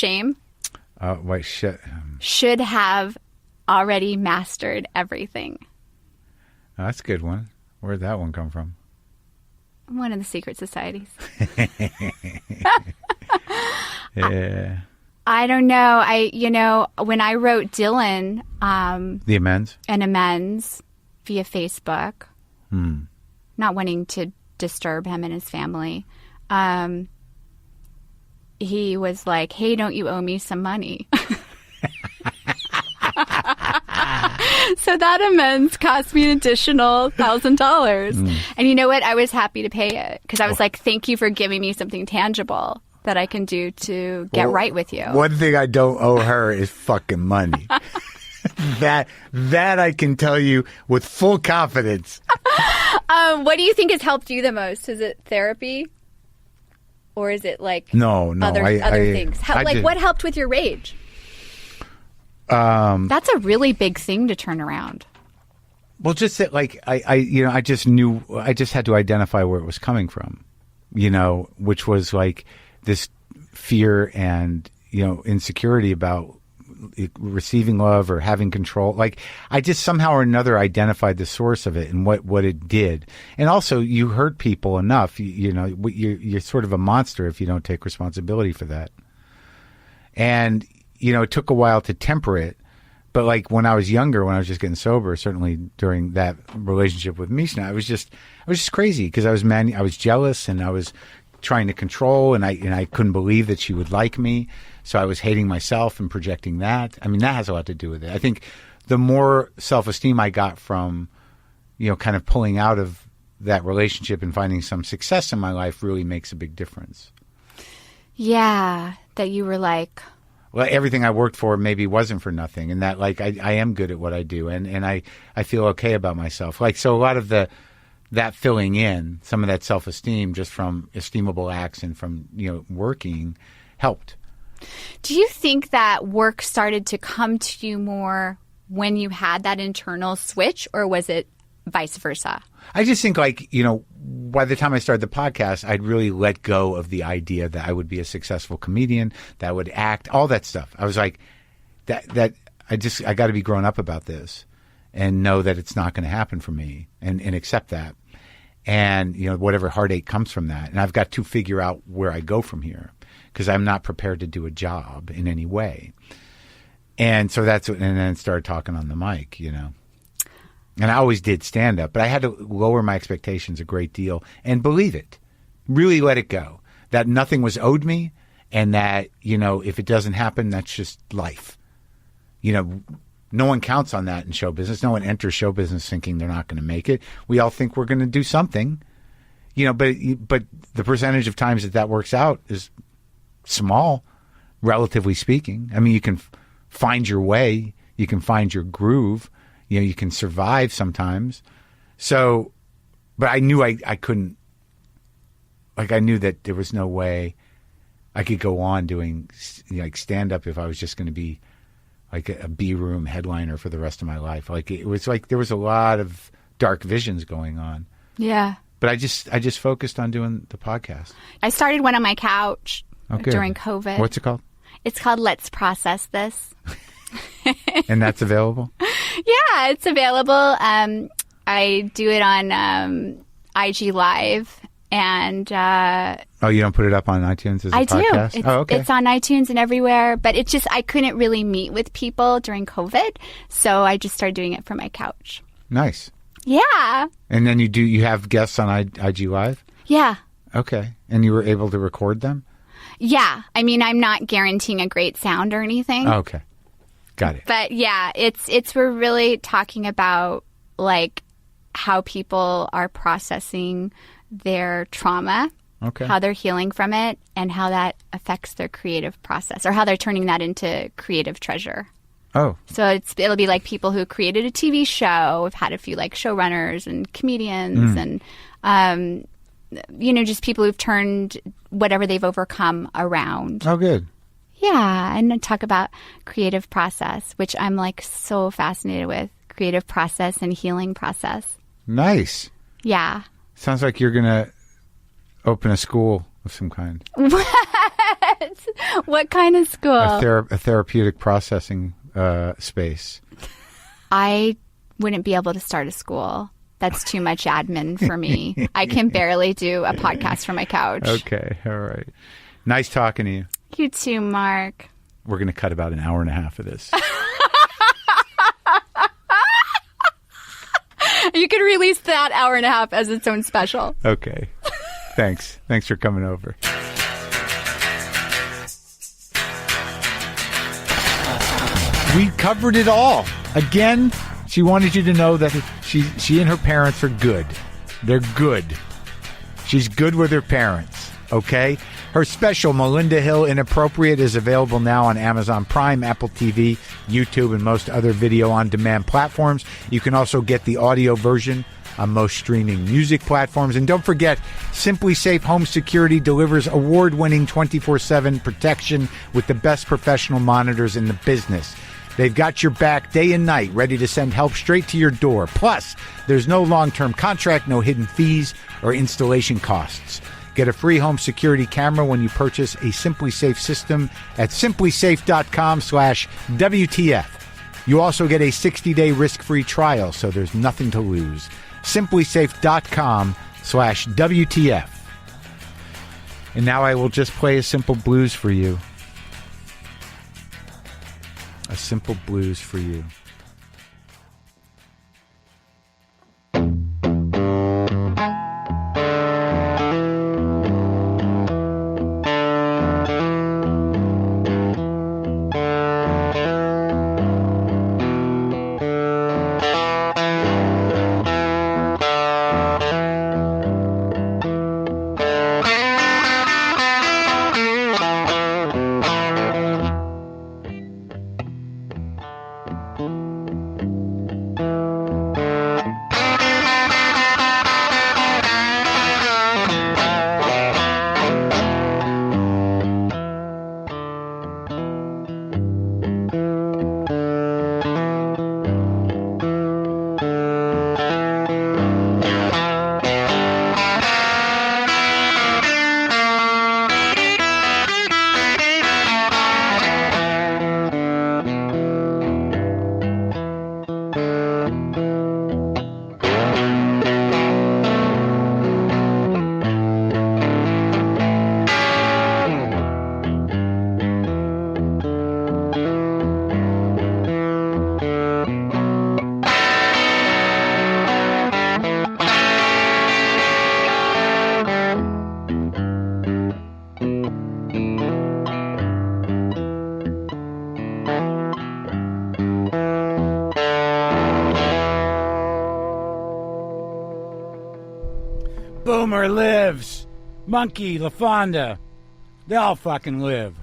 shame. Wait, shit. Should have already mastered everything. Oh, that's a good one. Where'd that one come from? One of the secret societies. Yeah. I don't know. When I wrote Dylan, The amends? an amends via Facebook, not wanting to disturb him and his family, he was like, hey, don't you owe me some money? So that amends cost me an additional $1,000. And you know what? I was happy to pay it because I was like, thank you for giving me something tangible that I can do to get right with you. One thing I don't owe her is fucking money. That I can tell you with full confidence. What do you think has helped you the most? Is it therapy? Or is it like other things? What helped with your rage? That's a really big thing to turn around. Well, just that, I just had to identify where it was coming from, which was like this fear and, insecurity about receiving love or having control. Like, I just somehow or another identified the source of it and what it did. And also, you hurt people enough, you're sort of a monster if you don't take responsibility for that. And it took a while to temper it, but like when I was younger, when I was just getting sober, certainly during that relationship with Mishna, I was just crazy because I was jealous and I was trying to control, and I couldn't believe that she would like me, so I was hating myself and projecting that. I mean, that has a lot to do with it. I think the more self-esteem I got from, kind of pulling out of that relationship and finding some success in my life really makes a big difference. Yeah, that you were like, well, everything I worked for maybe wasn't for nothing, and that like I am good at what I do, and I feel okay about myself. Like, so a lot of that filling in, some of that self-esteem just from esteemable acts and from working helped. Do you think that work started to come to you more when you had that internal switch, or was it vice versa? I just think by the time I started the podcast, I'd really let go of the idea that I would be a successful comedian, that I would act, all that stuff. I was like, that I got to be grown up about this and know that it's not going to happen for me and accept that. And, whatever heartache comes from that. And I've got to figure out where I go from here because I'm not prepared to do a job in any way. And so and then started talking on the mic, And I always did stand up, but I had to lower my expectations a great deal and believe it. Really let it go. That nothing was owed me, and that, if it doesn't happen, that's just life. No one counts on that in show business. No one enters show business thinking they're not going to make it. We all think we're going to do something, but the percentage of times that works out is small, relatively speaking. I mean, you can find your way. You can find your groove. You can survive sometimes. So, but I knew I couldn't, I knew that there was no way I could go on doing stand-up if I was just going to be like a B-room headliner for the rest of my life. It was like there was a lot of dark visions going on. Yeah. But I just focused on doing the podcast. I started one on my couch during COVID. What's it called? It's called Let's Process This. And that's available? Yeah, it's available. I do it on IG Live. And you don't put it up on iTunes as a podcast? I do. Okay. It's on iTunes and everywhere. But it's just I couldn't really meet with people during COVID, so I just started doing it from my couch. Nice. Yeah. And then you have guests on IG Live? Yeah. Okay. And you were able to record them? Yeah. I mean, I'm not guaranteeing a great sound or anything. Okay. Got it. But yeah, we're really talking about like how people are processing their trauma, how they're healing from it, and how that affects their creative process, or how they're turning that into creative treasure. Oh. So it'll be like people who created a TV show. We've had a few like showrunners and comedians and, just people who've turned whatever they've overcome around. Oh, good. Yeah. And talk about creative process, which I'm like so fascinated with. Creative process and healing process. Nice. Yeah. Sounds like you're going to open a school of some kind. What? What kind of school? A therapeutic processing space. I wouldn't be able to start a school. That's too much admin for me. I can barely do a podcast from my couch. Okay, all right. Nice talking to you. You too, Mark. We're going to cut about an hour and a half of this. You could release that hour and a half as its own special. Okay. Thanks. Thanks for coming over. We covered it all. Again, she wanted you to know that she and her parents are good. They're good. She's good with her parents, okay? Her special, Melinda Hill Inappropriate, is available now on Amazon Prime, Apple TV, YouTube, and most other video-on-demand platforms. You can also get the audio version on most streaming music platforms. And don't forget, Simply Safe Home Security delivers award-winning 24/7 protection with the best professional monitors in the business. They've got your back day and night, ready to send help straight to your door. Plus, there's no long-term contract, no hidden fees or installation costs. Get a free home security camera when you purchase a Simply Safe system at simplysafe.com/WTF. You also get a 60-day risk-free trial, so there's nothing to lose. simplysafe.com/WTF. And now I will just play a simple blues for you. A simple blues for you. Boomer lives. Monkey, LaFonda. They all fucking live.